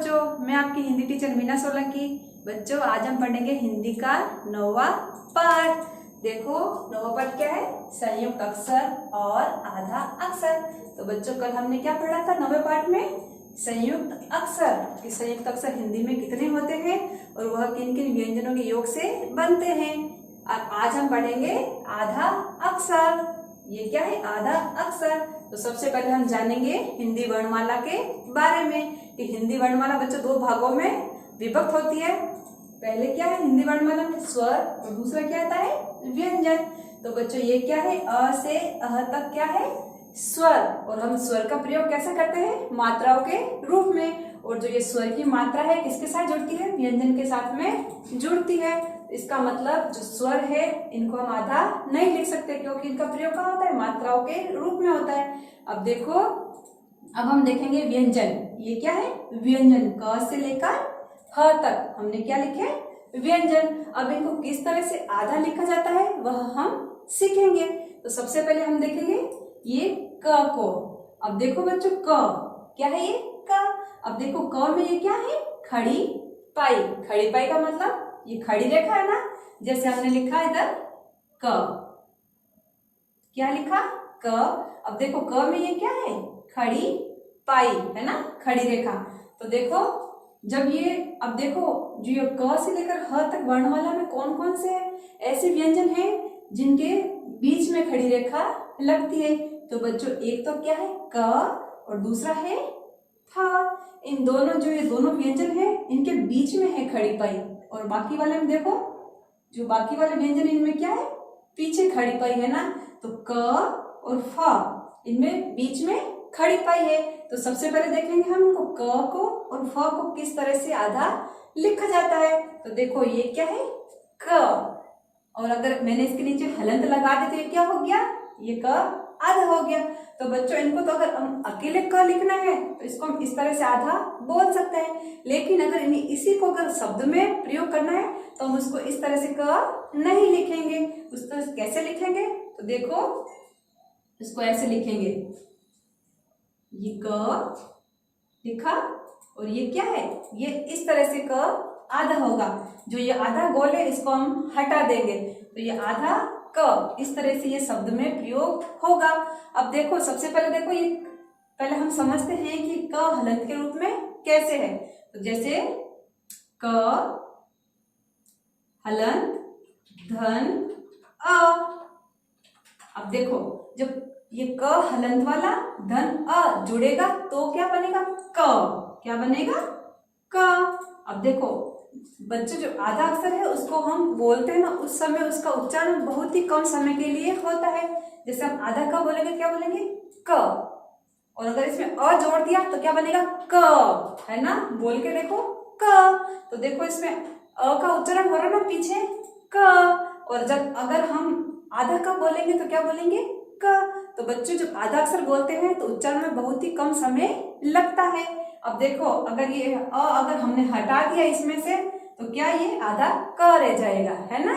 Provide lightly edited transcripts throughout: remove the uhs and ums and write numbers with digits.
बच्चों, मैं आपकी हिंदी टीचर मीना सोलंकी। बच्चों, आज हम पढ़ेंगे हिंदी का 9वां पाठ। देखो 9वां पाठ क्या है? संयुक्त अक्षर और आधा अक्षर। तो बच्चों, कल हमने क्या पढ़ा था 9वें पाठ में? संयुक्त अक्षर कि संयुक्त अक्षर हिंदी में कितने होते हैं और वह किन किन व्यंजनों के योग से बनते हैं। आज हम पढ़ेंगे आधा अक्षर। ये क्या है? आधा अक्षर। तो सबसे पहले हम जानेंगे हिंदी वर्णमाला के बारे में कि हिंदी वर्णमाला बच्चों दो भागों में विभक्त होती है। पहले क्या है हिंदी वर्णमाला में? स्वर, और दूसरा क्या आता है? व्यंजन। तो बच्चों ये क्या है? अ से अह तक क्या है? स्वर। और हम स्वर का प्रयोग कैसे करते हैं? मात्राओं के रूप में। और जो ये स्वर की मात्रा है किसके साथ जुड़ती है? व्यंजन के साथ में जुड़ती है। इसका मतलब जो स्वर है इनको हम आधा नहीं लिख सकते क्योंकि इनका प्रयोग कहाँ होता है? मात्राओं के रूप में होता है। अब देखो, अब हम देखेंगे व्यंजन। ये क्या है? व्यंजन। क से लेकर ह तक हमने क्या लिखे? व्यंजन। अब इनको किस तरह से आधा लिखा जाता है वह हम सीखेंगे। तो सबसे पहले हम देखेंगे ये क को। अब देखो बच्चों, क क्या है? ये क। अब देखो क में ये क्या है? खड़ी पाई। खड़ी पाई का मतलब ये खड़ी रेखा है ना, जैसे हमने लिखा इधर क। क्या लिखा? क। अब देखो क में ये क्या है? खड़ी पाई है ना, खड़ी रेखा। तो देखो जब ये, अब देखो जो ये क से लेकर ह तक वर्णमाला में कौन कौन से ऐसे व्यंजन हैं जिनके बीच में खड़ी रेखा लगती है। तो बच्चों एक तो क्या है? क, और दूसरा है थ। इन दोनों जो ये दोनों व्यंजन है इनके बीच में है खड़ी पाई। और बाकी वाले में देखो, जो बाकी वाले व्यंजन इनमें क्या है? पीछे खड़ी पाई है ना। तो क और फ इनमें बीच में खड़ी पाई है। तो सबसे पहले देखेंगे हम इनको क को और फ को किस तरह से आधा लिखा जाता है। तो देखो ये क्या है? क। और अगर मैंने इसके नीचे हलंत लगा दी तो ये क्या हो गया? ये क आधा हो गया। तो बच्चों इनको तो अगर हम अकेले क लिखना है तो इसको हम इस तरह से आधा बोल सकते हैं, लेकिन अगर इसी को अगर शब्द में प्रयोग करना है तो हम उसको इस तरह से क नहीं लिखेंगे। उस तरह कैसे लिखेंगे? तो देखो इसको ऐसे लिखेंगे, ये क लिखा और ये क्या है? ये इस तरह से क आधा होगा। जो ये आधा गोल है इसको हम हटा देंगे तो ये आधा क इस तरह से ये शब्द में प्रयोग होगा। अब देखो सबसे पहले देखो ये, पहले हम समझते हैं कि क हलंत के रूप में कैसे है। तो जैसे क हलंत धन अ। अब देखो जब ये क हलंत वाला धन अ जुड़ेगा तो क्या बनेगा? क। क्या बनेगा? क। अब देखो बच्चों जो आधा अक्षर है उसको हम बोलते हैं ना, उस समय उसका उच्चारण बहुत ही कम समय के लिए होता है। जैसे हम आधा क बोलेंगे, क्या बोलेंगे? क। और अगर इसमें अ जोड़ दिया तो क्या बनेगा? क, है ना। बोल के देखो क। तो देखो इसमें अ का उच्चारण हो रहा है ना पीछे, क। और जब अगर हम आधा क बोलेंगे तो क्या बोलेंगे? क। तो बच्चों जब आधा अक्षर बोलते हैं तो उच्चारण में बहुत ही कम समय लगता है। अब देखो अगर ये अ अगर हमने हटा दिया इसमें से तो क्या ये आधा क रह जाएगा, है ना।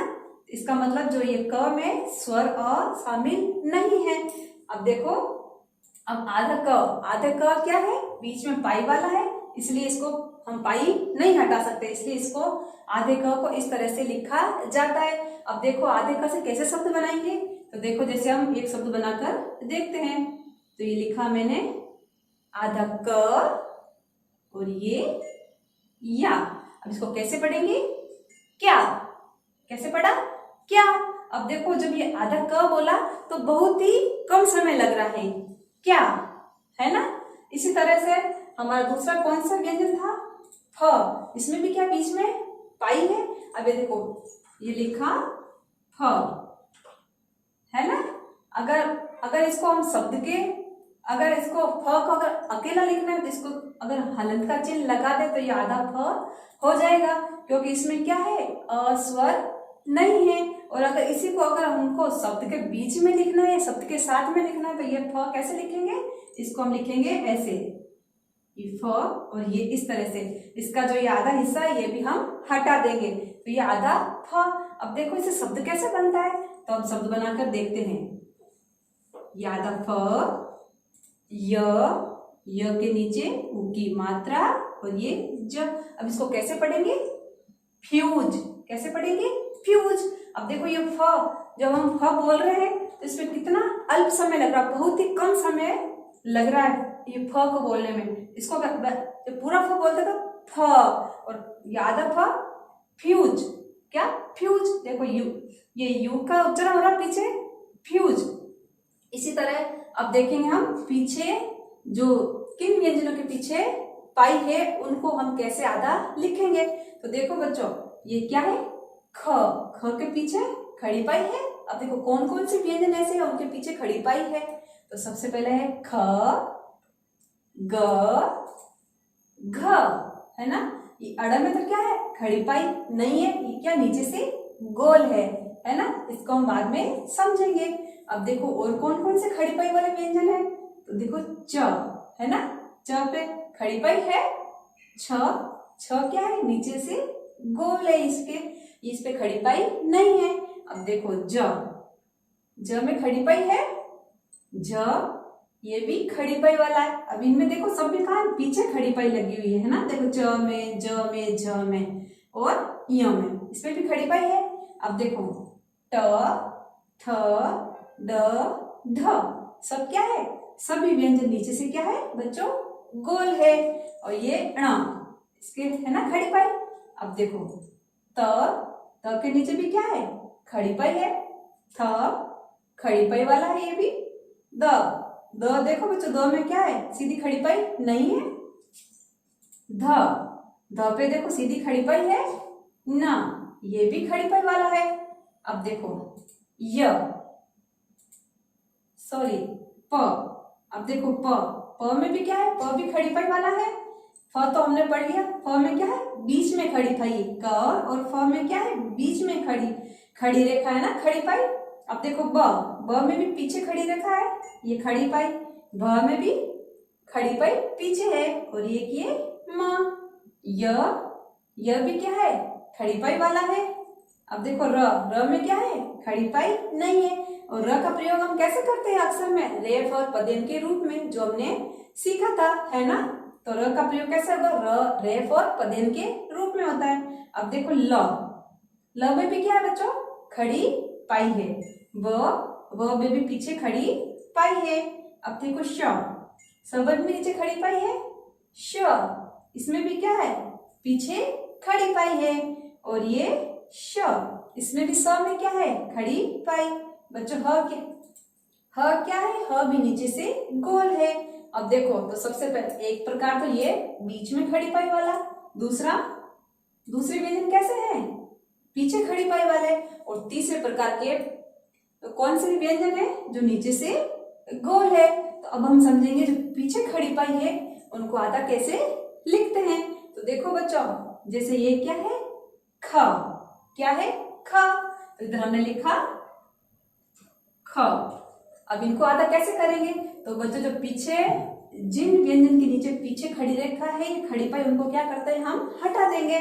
इसका मतलब जो ये क में स्वर अ शामिल नहीं है। अब देखो, अब आधा क क्या है? बीच में पाई वाला है, इसलिए इसको हम पाई नहीं हटा सकते, इसलिए इसको आधे क को इस तरह से लिखा जाता है। अब देखो आधे क से कैसे शब्द बनाएंगे? तो देखो जैसे हम एक शब्द बनाकर देखते हैं। तो ये लिखा मैंने आधा क और ये या। अब इसको कैसे पढ़ेंगे? क्या। कैसे पढ़ा? क्या। अब देखो जब ये आधा क बोला तो बहुत ही कम समय लग रहा है, क्या, है ना। इसी तरह से हमारा दूसरा कौन सा व्यंजन था? फ। इसमें भी क्या बीच में पाई है। अब ये देखो ये लिखा फ, है ना। अगर इसको हम शब्द के, अगर इसको फ को अगर अकेला लिखना है तो इसको अगर हलंत का चिन्ह लगा दे तो ये आधा फ हो जाएगा, क्योंकि इसमें क्या है? अस्वर नहीं है। और अगर इसी को अगर हमको शब्द के बीच में लिखना है, शब्द के साथ में लिखना है तो ये फ कैसे लिखेंगे? इसको हम लिखेंगे ऐसे, ये फ और ये इस तरह से। इसका जो ये आधा हिस्सा है ये भी हम हटा देंगे तो ये आधा फ। अब देखो इसे शब्द कैसे बनता है तो हम शब्द बनाकर देखते हैं। ये आधा फ, य के नीचे उ की मात्रा और ये ज। अब इसको कैसे पढ़ेंगे? फ्यूज। कैसे पढ़ेंगे? फ्यूज। अब देखो ये फ, जब हम फ बोल रहे हैं तो इसमें कितना अल्प समय लग रहा है, बहुत ही कम समय लग रहा है ये फ को बोलने में। इसको जब पूरा फ बोलते तो फ, और ये आधा फ फ्यूज। क्या? फ्यूज। देखो यू, ये यू का उच्चारण हो रहा है पीछे, फ्यूज। इसी तरह अब देखेंगे हम पीछे जो किन व्यंजनों के पीछे पाई है उनको हम कैसे आधा लिखेंगे। तो देखो बच्चों, ये क्या है? ख। ख के पीछे खड़ी पाई है। अब देखो कौन कौन से व्यंजन ऐसे हैं उनके पीछे खड़ी पाई है। तो सबसे पहले है ख, ग, घ, है ना। ये अड़ में तो क्या है? खड़ी पाई नहीं है, ये क्या नीचे से गोल है ना। इसको हम बाद में समझेंगे। अब देखो और कौन कौन से खड़ी पाई वाले व्यंजन है। तो देखो च, है ना। च पे खड़ी पाई है। छ, छ क्या है? नीचे से गोल है इसके, इस पे खड़ी पाई नहीं है। अब देखो ज, ज में खड़ी पाई है। ज, ये भी खड़ी पाई वाला है। अब इनमें देखो सब में कहा पीछे खड़ी पाई लगी हुई है ना। देखो च में, ज में, झ में और य में, इसमें भी खड़ी पाई है। अब देखो ट, थ, ड, ढ, सब क्या है? सभी व्यंजन नीचे से क्या है बच्चों? गोल है। और ये ण, इसके है ना खड़ी पाई। अब देखो त के नीचे भी क्या है? खड़ी पाई है। थ खड़ी पाई वाला है ये भी। द देखो बच्चों, द में क्या है? सीधी खड़ी पाई नहीं है। ध पे देखो सीधी खड़ी पाई है ना, ये भी खड़ी पाई वाला है। अब देखो य, सॉरी प। अब देखो प में भी क्या है? प भी खड़ी पाई वाला है। फ तो हमने पढ़ लिया। फ में क्या है? बीच में खड़ी पाई। क और फ में क्या है? बीच में खड़ी रेखा है ना, खड़ी पाई। अब देखो ब में भी पीछे खड़ी रेखा है, ये खड़ी पाई। भ में भी खड़ी पाई पीछे है, और ये किए म। य भी क्या है? खड़ी पाई वाला है। अब देखो र में क्या है? खड़ी पाई नहीं है। और र का प्रयोग हम कैसे करते हैं अक्सर में? रेफ और पदेन के रूप में, जो हमने सीखा था, है ना। तो र का प्रयोग कैसे होगा? र रेफ और पदेन के रूप में होता है। अब देखो ल में भी क्या है बच्चों? खड़ी पाई है। व में भी पीछे खड़ी पाई है। अब देखो श में नीचे खड़ी पाई है। श, इसमें भी क्या है? पीछे खड़ी पाई है। और ये श, इसमें भी स में क्या है? खड़ी पाई। बच्चों ह क्या है? ह भी नीचे से गोल है। अब देखो तो सबसे पहले एक प्रकार तो ये बीच में खड़ी पाई वाला, दूसरे व्यंजन कैसे हैं? पीछे खड़ी पाई वाले। और तीसरे प्रकार के तो कौन से व्यंजन है? जो नीचे से गोल है। तो अब हम समझेंगे जो पीछे खड़ी पाई है उनको आधा कैसे लिखते हैं। तो देखो बच्चों, जैसे ये क्या है? ख। क्या है? ख। तो इधर हमने लिखा ख। अब इनको आधा कैसे करेंगे? तो बच्चों जो पीछे जिन व्यंजन के नीचे पीछे खड़ी रेखा है, खड़ी पाई, उनको क्या करते हैं? हम हटा देंगे।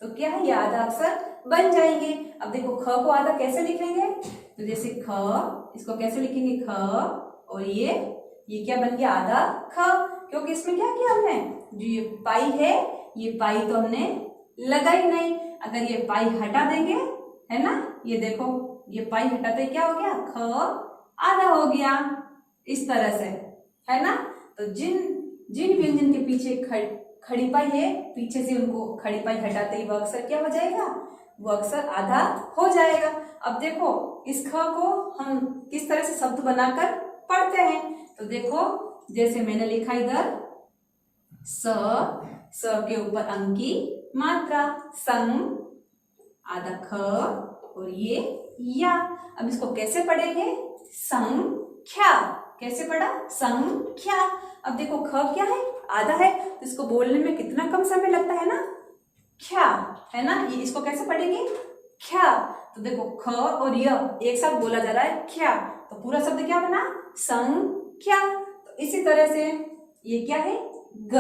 तो क्या है? ये आधा अक्षर बन जाएंगे। अब देखो ख को आधा कैसे लिखेंगे? तो जैसे ख, इसको कैसे लिखेंगे? ख, और ये क्या बन गया? आधा ख। क्योंकि इसमें क्या किया हमने? जो ये पाई है, ये पाई तो हमने लगाई नहीं। अगर ये पाई हटा देंगे, है ना, ये देखो ये पाई हटाते क्या हो गया? ख आधा हो गया। इस तरह से, है ना। तो जिन व्यंजन के पीछे खड़ी पाई है, पीछे से उनको खड़ी पाई हटाते ही वो अक्षर क्या हो जाएगा? वो अक्षर आधा हो जाएगा। अब देखो इस ख को हम किस तरह से शब्द बनाकर पढ़ते हैं। तो देखो जैसे मैंने लिखा इधर स के ऊपर अंक की मात्रा, संग, आधा ख, और ये या। अब इसको कैसे पढ़ेंगे? संख्या। कैसे पढ़ा? संख्या। अब देखो ख क्या है? आधा है, तो इसको बोलने में कितना कम समय लगता है ना? ख्या, है ना। ये इसको कैसे पढ़ेंगे? ख्या। तो देखो ख और य एक साथ बोला जा रहा है, ख्या। तो पूरा शब्द क्या बना? संख्या। तो इसी तरह से ये क्या है? ग।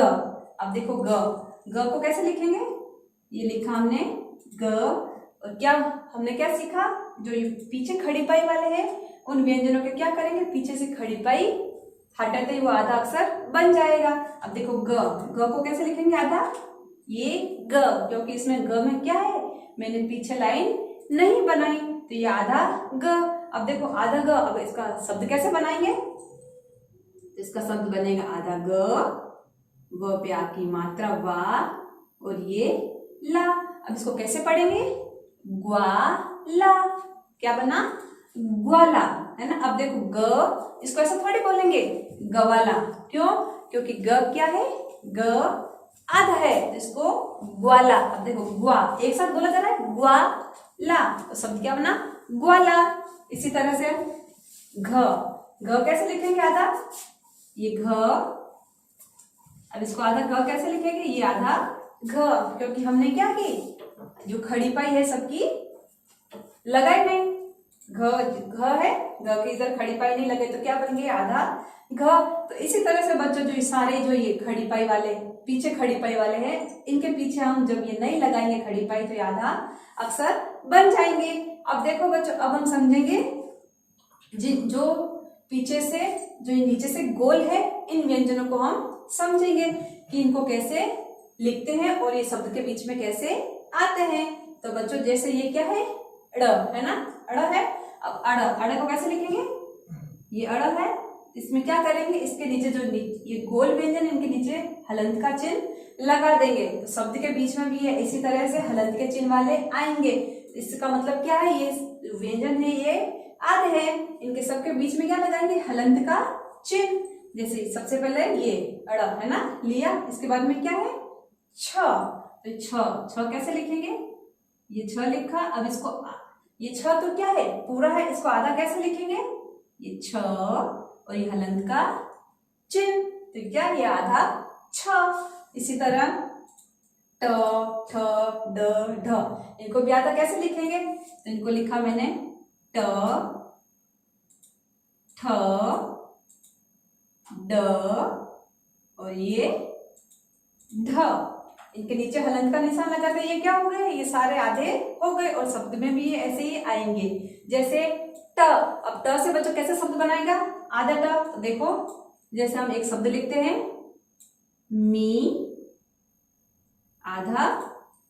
अब देखो ग को कैसे लिखेंगे? ये लिखा हमने ग, और क्या हमने क्या सीखा? जो ये पीछे खड़ी पाई वाले हैं उन व्यंजनों के क्या करेंगे? पीछे से खड़ी पाई हटाते ही वो आधा अक्षर बन जाएगा। अब देखो ग को कैसे लिखेंगे? आधा ये ग, क्योंकि इसमें ग में क्या है, मैंने पीछे लाइन नहीं बनाई, तो ये आधा ग। अब देखो आधा ग, अब इसका शब्द कैसे बनाएंगे, तो इसका शब्द बनेगा आधा ग, व पे आपकी मात्रा वा, और ये ला। अब इसको कैसे पढ़ेंगे, ग्वाला, क्या बना, ग्वाला, है ना। अब देखो ग, इसको ऐसा थोड़ी बोलेंगे गवाला, क्यों, क्योंकि ग क्या है, ग आधा है, तो इसको ग्वाला। अब देखो ग्वा एक साथ बोला जा रहा है, ग्वाला, तो शब्द क्या बना, ग्वाला। इसी तरह से घ, घ कैसे लिखेंगे आधा, ये घ, अब इसको आधा घ कैसे लिखेंगे, ये आधा घ, क्योंकि हमने क्या की, जो खड़ी पाई है सबकी लगाई नहीं, घ है, घ के इधर खड़ी पाई नहीं लगे, तो क्या बन गई, आधा घ। तो इसी तरह से बच्चों जो सारे जो ये खड़ी पाई वाले, पीछे खड़ी पाई वाले हैं, इनके पीछे हम जब ये नहीं लगाएंगे खड़ी पाई, तो ये आधा अक्षर बन जाएंगे। अब देखो बच्चों, अब हम समझेंगे जो पीछे से, जो नीचे से गोल है, इन व्यंजनों को हम समझेंगे कि इनको कैसे लिखते हैं और ये शब्द के बीच में कैसे आते हैं। तो बच्चों जैसे ये क्या है, ड़ है ना, अड़ है। अब अड़, अड़ को कैसे लिखेंगे, ये अड़ है, इसमें क्या करेंगे, इसके नीचे जो ये गोल व्यंजन, इनके नीचे हलंत का चिन्ह लगा देंगे, तो शब्द के बीच में भी है इसी तरह से हलंत के चिन्ह वाले आएंगे। इसका मतलब क्या है, ये व्यंजन है ये आधे हैं, इनके सबके बीच में क्या लगाएंगे, हलंत का चिन्ह। जैसे सबसे पहले ये अड़ है ना, लिया, इसके बाद में क्या है, छ, तो छ कैसे लिखेंगे, ये छ लिखा। अब इसको, ये छ तो क्या है, पूरा है, इसको आधा कैसे लिखेंगे, ये छ और ये हलंत का चिन्ह, तो क्या, ये आधा छ। इसी तरह ट, ठ, ड, ढ, इनको भी आधा कैसे लिखेंगे, तो इनको लिखा मैंने ट, ठ, ड और ये ढ, इनके नीचे हलंत का निशान लगाते, ये क्या हो गए, ये सारे आधे हो गए, और शब्द में भी ये ऐसे ही आएंगे। जैसे ट, अब ट से बच्चों कैसे शब्द बनाएगा, आधा ट, तो देखो जैसे हम एक शब्द लिखते हैं, मी, आधा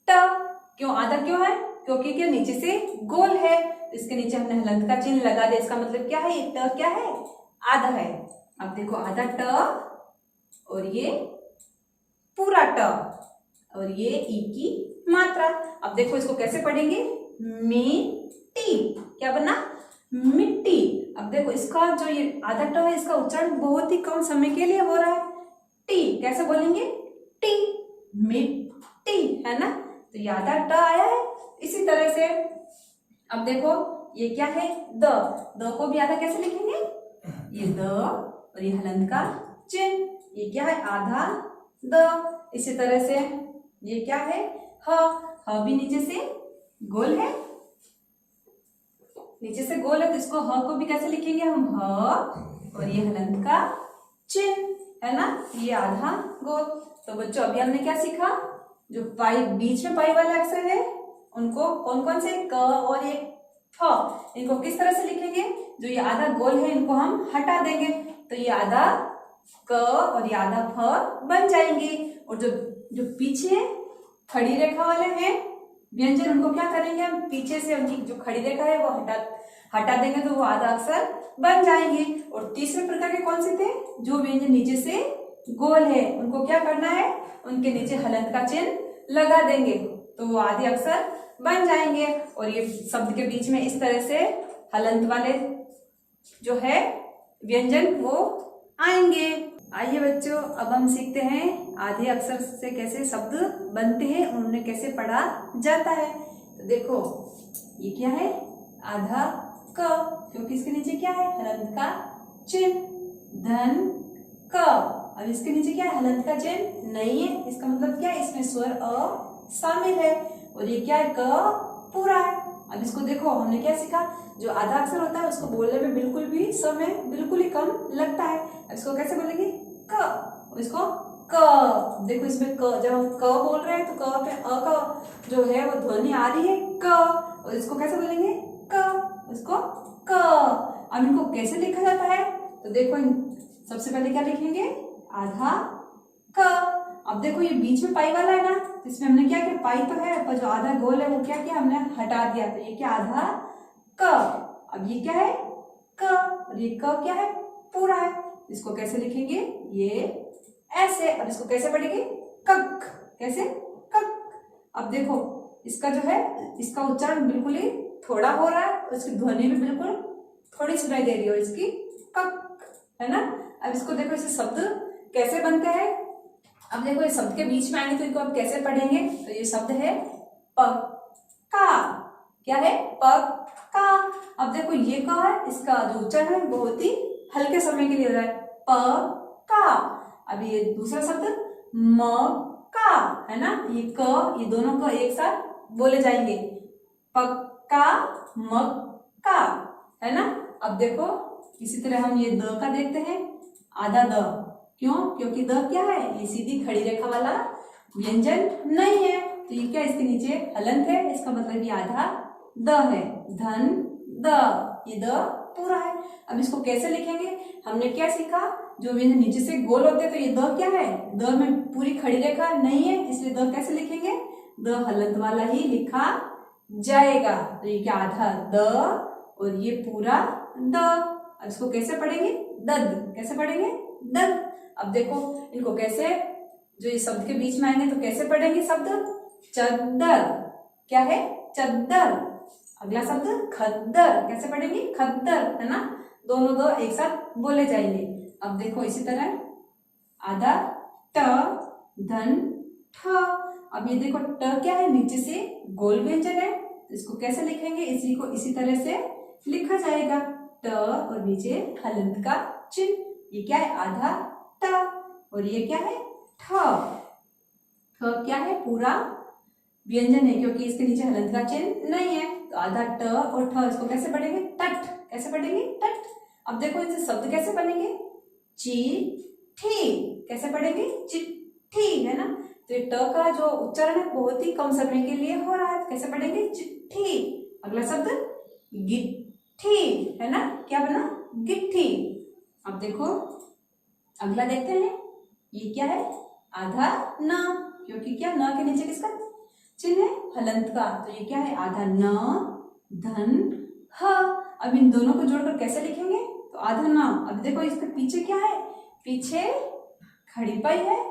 ट, क्यों आधा क्यों है, क्योंकि क्या नीचे से गोल है, तो इसके नीचे हमने हलंत का चिन्ह लगा दिया, इसका मतलब क्या है, ये ट क्या है, आधा है। अब देखो आधा ट और ये पूरा ट और ये ई की मात्रा। अब देखो इसको कैसे पढ़ेंगे, मिट्टी, क्या बना, मिट्टी। अब देखो इसका जो ये आधा ट है, इसका उच्चारण बहुत ही कम समय के लिए हो रहा है, टी कैसे बोलेंगे, टी, मिट्टी, है ना, तो ये आधा ट आया है। इसी तरह से अब देखो ये क्या है, द को भी आधा कैसे लिखेंगे, ये द और ये हलंत का चिन्ह, ये क्या है, आधा द। इसी तरह से ये क्या है, ह भी नीचे से गोल है, नीचे से गोल है, तो इसको ह को भी कैसे लिखेंगे हम, ह और ये हलंत का चिन्ह, है ना, ये आधा गोल। तो बच्चों अभी हमने क्या सीखा, जो पाई बीच में पाई वाले अक्षर है उनको कौन कौन से, क और ये फ, इनको किस तरह से लिखेंगे, जो ये आधा गोल है इनको हम हटा देंगे, तो ये आधा क और ये आधा फ बन जाएंगे। और जो जो पीछे खड़ी रेखा वाले हैं व्यंजन, उनको क्या करेंगे हम, पीछे से उनकी जो खड़ी रेखा है वो हटा देंगे, तो वो आधा अक्षर बन जाएंगे। और तीसरे प्रकार के कौन से थे, जो व्यंजन नीचे से गोल है उनको क्या करना है, उनके नीचे हलंत का चिन्ह लगा देंगे, तो वो आधे अक्षर बन जाएंगे। और ये शब्द के बीच में इस तरह से हलंत वाले जो है व्यंजन वो आएंगे। आइए बच्चों, अब हम सीखते हैं आधे अक्षर से कैसे शब्द बनते हैं, उन्हें कैसे पढ़ा जाता है। तो देखो ये क्या है, आधा क, क्योंकि इसके नीचे क्या है, हलंत का चिन्ह, धन क। अब इसके नीचे क्या है, हलंत का चिन्ह नहीं है, इसका मतलब क्या है, इसमें स्वर अ शामिल है, और ये क्या है, क पूरा है। अब इसको देखो हमने क्या सीखा, जो आधा अक्षर होता है उसको बोलने में बिल्कुल भी समय बिल्कुल ही कम लगता है। अब इसको कैसे बोलेंगे, क, और इसको क। देखो इसमें क, जब हम क बोल रहे हैं तो क पे अ का जो है वो ध्वनि आ रही है, क, और इसको कैसे बोलेंगे, क, इसको क। अब इनको कैसे लिखा जाता है, तो देखो सबसे पहले क्या लिखेंगे, आधा क, अब देखो ये बीच में पाई वाला है ना, तो इसमें हमने क्या किया, पाई तो है पर जो आधा गोल है वो क्या किया हमने, हटा दिया। तो ये क्या, आधा क। अब ये क्या है, क, और ये क क्या है, पूरा है। इसको कैसे लिखेंगे, ये ऐसे। अब इसको कैसे पढ़ेंगे, कक। कैसे, कक। अब देखो इसका जो है, इसका उच्चारण बिल्कुल ही थोड़ा हो रहा है, और इसकी ध्वनि भी बिल्कुल थोड़ी सुनाई दे रही है, और इसकी कक है ना। अब इसको देखो, इसे शब्द कैसे बनते हैं। अब देखो ये शब्द के बीच में आएंगे तो इनको अब कैसे पढ़ेंगे। तो ये शब्द है पक्का। क्या है, पक्का। अब देखो ये क है, इसका जो उच्चारण है बहुत ही हल्के समय के लिए हो रहा है, पक्का। अब ये दूसरा शब्द मक्का है ना, ये क, ये दोनों क एक साथ बोले जाएंगे, पक्का मक्का है ना। अब देखो इसी तरह हम ये द का देखते हैं, आधा द। क्यों, क्योंकि द क्या है, ये सीधी खड़ी रेखा वाला व्यंजन नहीं है, तो ये क्या, इसके नीचे हलंत है, इसका मतलब ये आधा द है, धन द, ये द पूरा है। अब इसको कैसे लिखेंगे, हमने क्या सीखा, जो व्यंजन नीचे से गोल होते हैं तो ये द क्या है, द में पूरी खड़ी रेखा नहीं है, इसलिए द कैसे लिखेंगे, द हलंत वाला ही लिखा जाएगा। तो ये क्या, आधा द और ये पूरा द। अब इसको कैसे पढ़ेंगे, दद। कैसे पढ़ेंगे, दद। अब देखो इनको कैसे, जो ये शब्द के बीच में आएंगे तो कैसे पढ़ेंगे शब्द, चद्दर। क्या है, चद्दर। अगला शब्द खद्दर। कैसे पढ़ेंगे, खद्दर है ना, दोनों दो एक साथ बोले जाएंगे। अब देखो इसी तरह आधा ट, धन ठ। अब ये देखो ट क्या है, नीचे से गोल व्यंजन है, तो इसको कैसे लिखेंगे, इसी को इसी तरह से लिखा जाएगा, ट और नीचे हलंत का चिन्ह। ये क्या है, आधा ट, और ये क्या है, ठ। ठ क्या है, पूरा व्यंजन है, क्योंकि इसके नीचे हलंत का चिन्ह नहीं है, तो आधा ट और ठ। इसको कैसे पढ़ेंगे, टट। कैसे पढ़ेंगे, टट। अब देखो इनसे शब्द कैसे बनेंगे, चिट्ठी। कैसे पढ़ेंगे, चिट्ठी है ना। तो ये ट का जो उच्चारण है बहुत ही कम समय के लिए हो रहा है, कैसे पढ़ेंगे, चिट्ठी। अगला शब्द गिट्ठी है ना, क्या बना, गिट्ठी। अब देखो अगला देखते हैं, ये क्या है, आधा न, क्योंकि क्या, न के नीचे किसका चिन्ह है, हलंत का, तो ये क्या है, आधा न, धन ह। अब इन दोनों को जोड़कर कैसे लिखेंगे, तो आधा न। अब देखो इसके पीछे क्या है, पीछे खड़ी पाई है,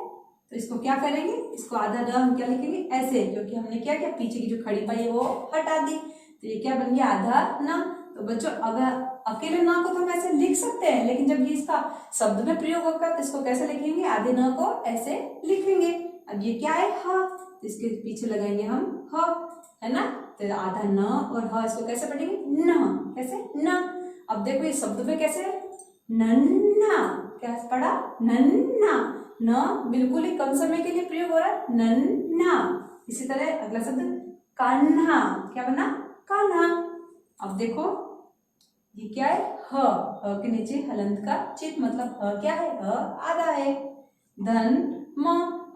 तो इसको क्या करेंगे, इसको आधा न हम क्या लिखेंगे, ऐसे, क्योंकि हमने क्या किया, पीछे की जो खड़ी पाई है वो हटा दी, तो ये क्या बन गया, आधा न। तो बच्चों अगर अकेले न को तो हम ऐसे लिख सकते हैं, लेकिन जब ये इसका शब्द में प्रयोग होगा तो इसको कैसे लिखेंगे, आधे न को ऐसे लिखेंगे। अब ये क्या है, ह, तो इसके पीछे लगाएंगे हम ह है ना, तो आधा न और ह, इसको कैसे पढ़ेंगे, न। कैसे, न। अब देखो ये शब्द में कैसे, नन्हा। क्या पढ़ा, नन्हा। न बिल्कुल ही कम समय के लिए प्रयोग हो रहा है, नन्हा। इसी तरह अगला शब्द कान्हा। क्या बना, कान्हा। अब देखो ये क्या है, ह। ह के नीचे हलंत का चिन्ह, मतलब ह क्या है, ह आधा है, धन म।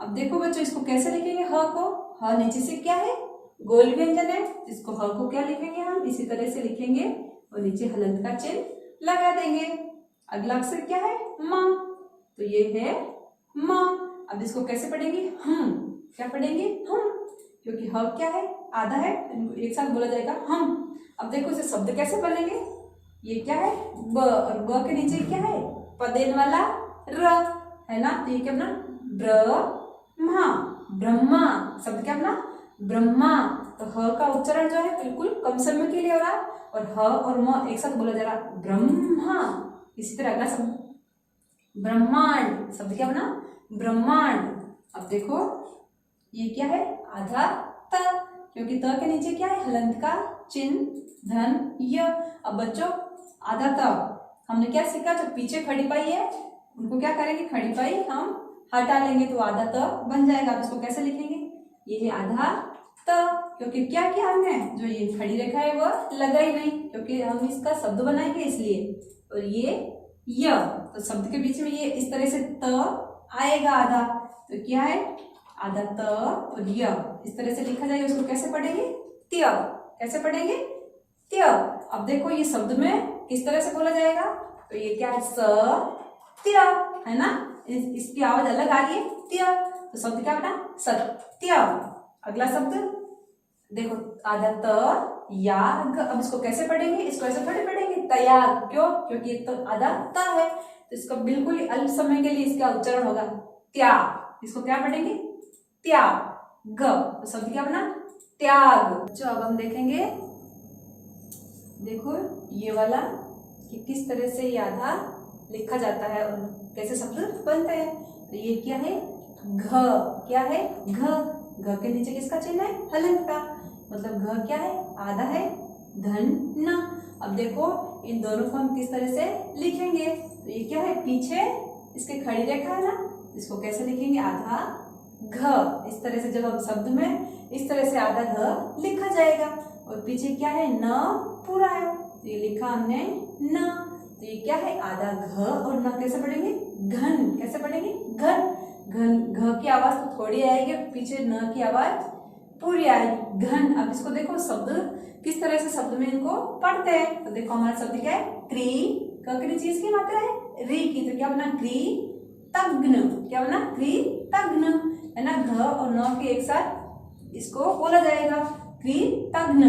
अब देखो बच्चों इसको कैसे लिखेंगे, ह को, ह नीचे से क्या है, गोल व्यंजन है, इसको ह को क्या लिखेंगे हम, इसी तरह से लिखेंगे और नीचे हलंत का चिन्ह लगा देंगे। अगला अक्षर क्या है, म, तो ये है म। अब इसको कैसे पढ़ेंगे, हम। क्या पढ़ेंगे, हम, क्योंकि ह क्या है, आधा है, एक साथ बोला जाएगा हम। अब देखो इसे शब्द कैसे बनेंगे, ये क्या है, ब, और ब के नीचे क्या है, पदेन वाला र है ना, तो ये क्या बना, ब्रह्मा। ब्रह्मा शब्द क्या बना, ब्रह्मा। तो ह का उच्चारण जो है बिल्कुल कम समय के लिए हो रहा है, और ह और म एक साथ बोला जा रहा है, ब्रह्मा। इसी तरह अगला शब्द ब्रह्मांड। शब्द क्या बना, ब्रह्मांड। अब देखो ये क्या है, आधा त, क्योंकि त के नीचे क्या है, हलंत का चिन्ह, धन य। अब बच्चों आधा त हमने क्या सीखा, जो पीछे खड़ी पाई है उनको क्या करेंगे, खड़ी पाई हम हटा लेंगे तो आधा त बन जाएगा। अब इसको कैसे लिखेंगे, ये है आधा त, क्योंकि क्या किया हमने, जो ये खड़ी रेखा है वो लगा ही नहीं, क्योंकि हम इसका शब्द बनाएंगे इसलिए। और ये य, तो शब्द के बीच में ये इस तरह से त आएगा आधा, तो क्या है, आधा त और य इस तरह से लिखा जाएगा। इसको कैसे पढ़ेंगे, त्य। कैसे पढ़ेंगे, त्य। अब देखो ये शब्द में किस तरह से बोला जाएगा, तो ये क्या है, स त्य है ना, इसकी आवाज अलग आ रही है, त्य। तो शब्द क्या बना, सत्य। अगला शब्द देखो, आधा त या ग। अब इसको कैसे पढ़ेंगे, इसको ऐसे थोड़ी पढ़ेंगे तयाग, क्यों, क्योंकि ये तो आधा त है, तो इसका बिल्कुल ही अल्प समय के लिए इसका उच्चारण होगा त्याग। इसको क्या पढ़ेंगे, त्याग ग, तो शब्द क्या बना, त्याग। जो अब हम देखेंगे, देखो ये वाला कि किस तरह से ये आधा लिखा जाता है और कैसे शब्द बनते हैं। तो ये क्या है, घ, क्या है, घ। घ के नीचे किसका चिन्ह है, हलंत का, मतलब घ क्या है, आधा है, धन न। अब देखो इन दोनों को हम किस तरह से लिखेंगे, तो ये क्या है, पीछे इसके खड़ी रेखा है ना, इसको कैसे लिखेंगे, आधा घ। इस तरह से जब हम शब्द में इस तरह से आधा घ लिखा जाएगा, और पीछे क्या है, न पूरा है, तो ये लिखा हमने न, तो ये क्या है, आधा घ और न कैसे पढ़ेंगे, घन। कैसे पढ़ेंगे, घन। घन, घ की आवाज तो थोड़ी आएगी, पीछे न की आवाज पूरी आएगी, घन। अब इसको देखो शब्द किस तरह से शब्द में इनको पढ़ते हैं, तो देखो हमारा शब्द क्या है, क्री, क की चीज की मात्रा है री की, तो क्या बना, क्री तग्न। क्या बना, क्री तग्न, है ना, घ और न के एक साथ इसको बोला जाएगा, क्री तग्न।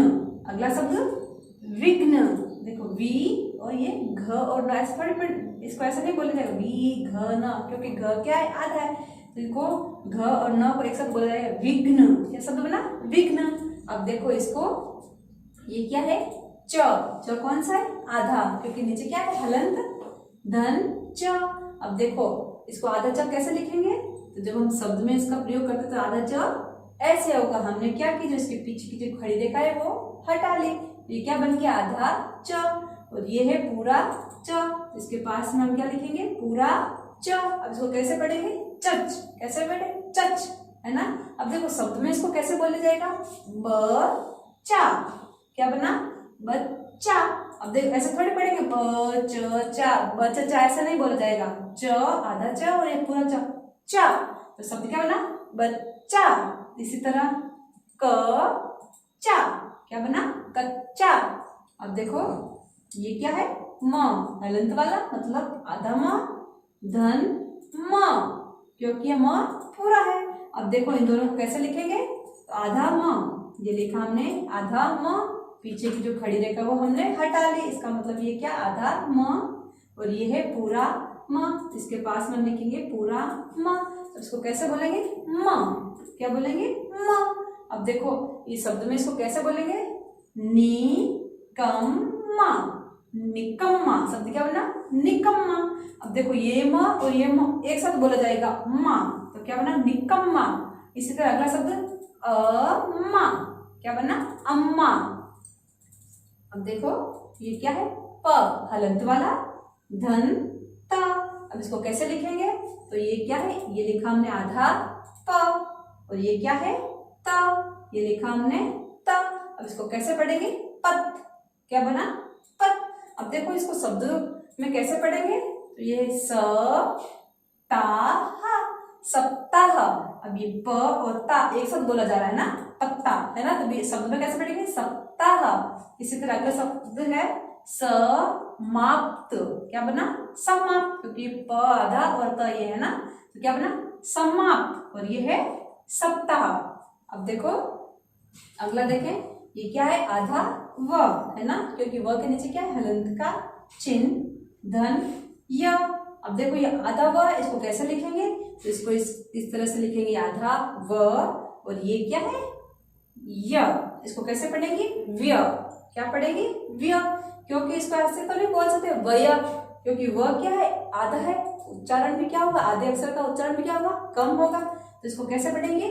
अगला शब्द विघ्न। देखो वी और ये घ और न, ऐसे थोड़ी, इसको ऐसा नहीं बोला जाएगा वी घ न, क्योंकि घ क्या है, आधा है, तो इसको घ और न को एक साथ बोला जाएगा विघ्न। क्या शब्द बना, विघ्न। अब देखो इसको, ये क्या है, च। च कौन सा है, आधा, क्योंकि नीचे क्या है, हलंत धन च। अब देखो इसको आधा च कैसे लिखेंगे, तो जब हम शब्द में इसका प्रयोग करते तो आधा च ऐसे होगा। हमने क्या की, जो इसके पीछे की जो खड़ी रेखा है वो हटा ली, ये क्या बन गया, आधा च, और ये है पूरा च, इसके पास में हम क्या लिखेंगे, पूरा च। अब इसको कैसे पढ़ेंगे, चच। कैसे पढ़े, चच, है ना। अब देखो शब्द में इसको कैसे बोला जाएगा, बच्चा। क्या बना, बच्चा। अब देखो ऐसे थोड़ी पढ़ेंगे, बच्चा, बच्चा, ऐसा नहीं बोला जाएगा, च आधा च और एक पूरा च, चा। तो शब्द क्या बना, बच्चा। इसी तरह कच्चा। क्या बना, कच्चा। अब देखो ये क्या है, म, हलंत वाला, मतलब आधा म, धन म, क्योंकि म पूरा है। अब देखो इन दोनों को कैसे लिखेंगे, तो आधा म, ये लिखा हमने आधा म, पीछे की जो खड़ी रेखा वो हमने हटा ली, इसका मतलब ये क्या, आधा म, और ये है पूरा म, इसके पास में हम लिखेंगे पूरा म। तो इसको कैसे बोलेंगे, म। क्या बोलेंगे, म। अब देखो इस शब्द में इसको कैसे बोलेंगे, निकम्मा। निकम्मा शब्द क्या बना, निकम्मा। अब देखो ये म और ये म एक साथ बोला जाएगा, माँ, तो क्या बना, निकम्मा। इसी तरह अगला शब्द अम्मा। क्या बना, अम्मा। अब देखो ये क्या है, प, हलंत वाला, धन ता। अब इसको कैसे लिखेंगे, तो ये क्या है, ये लिखा हमने आधा प, और ये क्या है, ता, ये लिखा हमने ता। अब इसको कैसे पढ़ेंगे, पत। क्या बना, पत। अब देखो इसको शब्द में कैसे पढ़ेंगे, तो ये स ता हा, सप्ताह। अब ये प और ता एक साथ बोला जा रहा है ना, पत्ता, है ना, तो शब्द में कैसे पढ़ेंगे, सप्ताह। इसी तरह अगला शब्द है समाप्त। क्या बना, समाप्त, क्योंकि प आधा और त ये है ना, तो क्या बना, समाप्त, और ये है सप्ताह। अब देखो अगला देखें, ये क्या है, आधा व, है ना, क्योंकि व के नीचे क्या है, हलंत का चिन्ह, धन य। अब देखो ये आधा व, इसको कैसे लिखेंगे, तो इसको इस तरह से लिखेंगे, आधा व, और ये क्या है, य। इसको कैसे पढ़ेंगे, व्य। क्या पढ़ेंगे, व्य, क्योंकि इसको ऐसे तो नहीं बोल सकते वय, क्योंकि व क्या है, आधा है, उच्चारण भी क्या होगा, आधे अक्षर का उच्चारण भी क्या होगा, कम होगा, तो इसको कैसे पढ़ेंगे,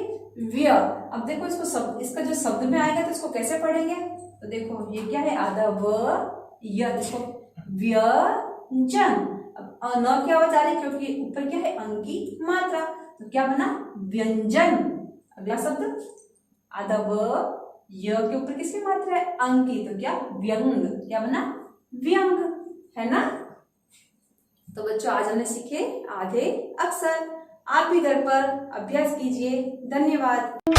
व्य। अब देखो इसको इसका जो शब्द में आएगा तो इसको कैसे पढ़ेंगे, तो देखो ये क्या है, आधा व य, इसको व्यंजन। अब न की आवाज आ रही क्योंकि ऊपर क्या है, अंक की मात्रा, तो क्या बना, व्यंजन। अगला शब्द आधा व य के ऊपर किसकी मात्रा है, अंक की, तो क्या, व्यंग। क्या बना, व्यंग, है ना। तो बच्चों आज हमने सीखे आधे अक्षर। आप भी घर पर अभ्यास कीजिए। धन्यवाद।